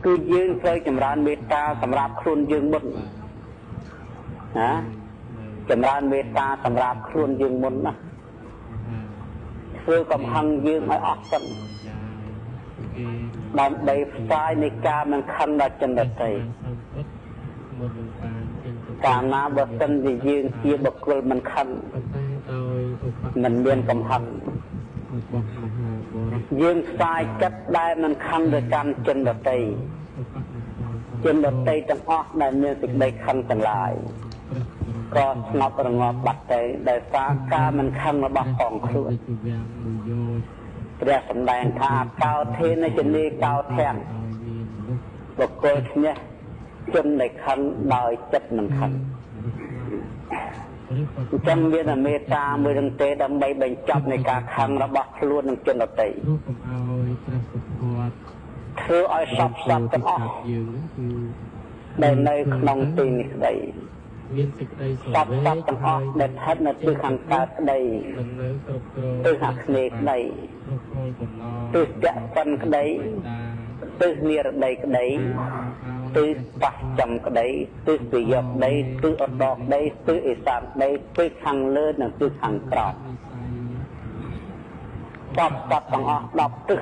គឺយើងត្រូវចម្រើនមេត្តាសម្រាប់ខ្លួនយើងមុនណាចម្រើនមេត្តាសម្រាប់ខ្លួនយើងមុនណាធ្វើកំហឹងយើងឲ្យអស់សិនដើម្បីផ្សាយនៃការមិនខឹងដល់ចិនដតីកាលណាបើសិនជាយើងជាបុគ្គលមិនខឹងមិនមានកំហឹងយើងផ្សាយចិត្តដែលមិនខឹងទៅកាន់ចិនដតីចិនដតីទាំងអស់ដែលមានសេចក្តីខឹងទាំងឡាយក៏ស្ងប់រងាប់បាត់ទៅដោយសារការមិនខឹងរបស់ផងខ្លួនព្រះសម្ដែងថាកោធេនជនីកោធាំងបុគ្គលឈ្នះជនដែលខឹងដោយចិត្តមិនខឹងចឹងមានមេត្តាមួយនឹងទេដើម្បីបញ្ចប់នៃការខឹងរបស់ខ្លួននឹងជនដទៃធ្វើឲ្យសពទាំងអស់ដែលនៅក្នុងទីនេះក្តីមានសេចក្តីសុខសពទាំងអស់ដែលស្ថិតនៅទីខាងកើតក្តីទិសខាងស្នេហ៍ក្តីទិសចក្សិនក្តីទិសនិរដីក្តីទិសបស្ចិមក្តីទិសវិយកក្តីទិសឧត្តរក្តីទិសឥសានក្តីទិសខាងលើនិងទិសខាងក្រោមសពទាំងអស់10ទិស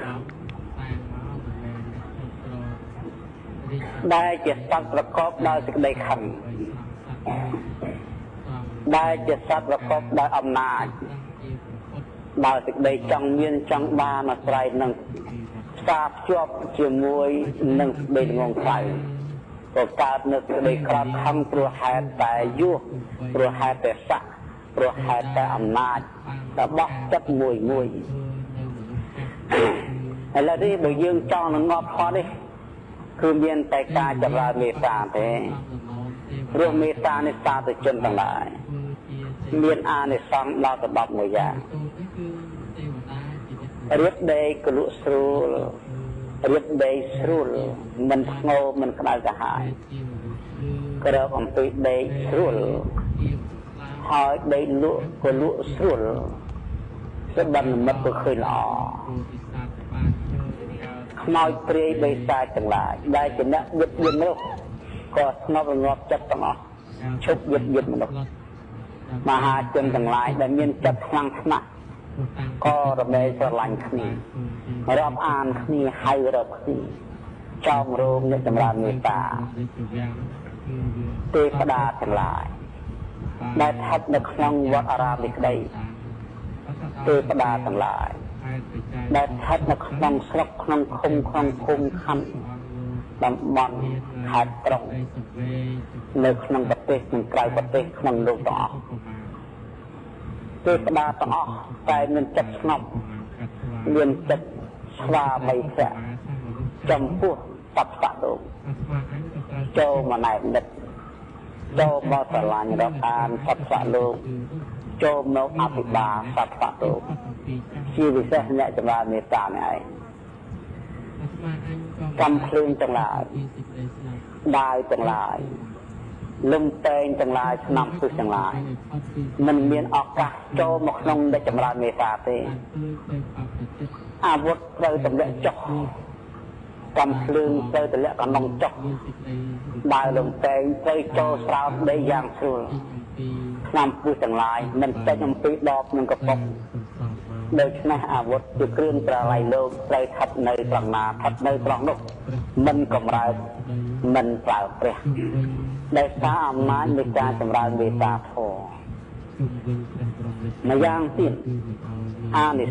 ដែលជាសត្វប្រកបដោយសេចក្តីខឹងដែលជាសត្វប្រកបដោយអំណាចដោយសេចក្តីចង់មានចង់បានអាស្រ័យនឹងផ្សារភ្ជាប់ជាមួយនឹងសេចក្តីងងខ្លៅក៏កើតនៅសេចក្តីក្រោធខឹងព្រោះហេតុតែយុះព្រោះហេតុតែស័កព្រោះហេតុតែអំណាចរបស់ចិត្តមួយឥឡូវនេះបើយើងចង់នឹងងាប់ផលនេះគឺមានតែការចម្រើនមេត្តាទេព្រោះមេត្តានេះសាធុជនទាំងឡាយមានអានិសង្សដល់ទៅ11យ៉ាងរៀបដេកកលក់ស្រួលរៀបដេកស្រួលមិនធ្ងោមិនក្តៅក្រហាយក្រោបអំពីដេកស្រួលហើយដេកលក់កលក់ស្រួលស្បិននិមិត្តក៏ឃើញល្អខ្មោចព្រាយបិសាចទាំងឡាយដែលជាអ្នកយឹតយឹមមនុស្សក៏ស្ងប់រងាប់ចិត្តទាំងអស់ឈប់យឹតយឹមមនុស្សមហាជនទាំងឡាយដែលមានចិត្តខ្លាំងខ្មាស់ក៏រមែងស្រឡាញ់គ្នារាប់អានគ្នាហៅរកគ្នាចោមរោមអ្នកចម្រើនមេត្តាទេវតាទាំងឡាយដែលស្ថិតនៅក្នុងវត្តអារាមនេះក្តីទេវតាទាំងឡាយដែលស្ថិតនៅក្នុងស្រុកក្នុងឃុំក្នុងភូមិខណ្ឌតំបន់ខេត្តក្រុងនៅក្នុងប្រទេសនិងក្រៅប្រទេសក្នុងលោកទាំងអស់ទេវតាទាំងអស់តែមានចិត្តស្ងប់មានចិត្តស្វាមីភក្តិចំពោះសត្វសត្វលោកចូលមកណែនិតចូលមកស្រឡាញ់រាប់អានសត្វសត្វលោកចូលមកអភិបាលសត្វសត្វលោកជាពិសេសអ្នកចម្រើនមេត្តានេះឯងកំភ្លើងទាំងឡាយដាវទាំងឡាយលំតែងទាំងឡាយឆ្នាំពឹសទាំងឡាយមិនមានឱកាសចូលមកក្នុងអ្នកចម្រើនមេត្តាទេអាវុធត្រូវទម្លាក់ចុះកំភ្លើងត្រូវទម្លាក់កណ្ដុងចុះដាវលំតែងត្រូវចូលស្រោបដីយ៉ាងស្រួលឆ្នាំពឹសទាំងឡាយមិនតែអំពីដបនឹងកប៉ុកដូច្នេះអាវុធជាគ្រឿងប្រឡាយលោកត្រូវស្ថិតនៅត្រង់ណាស្ថិតនៅត្រង់នោះមិនកំរើកមិនប្រើព្រះដែលសារអំណាចនៃការចម្រើនមេត្តាធម៌ម្យ៉ាងទៀតអានិ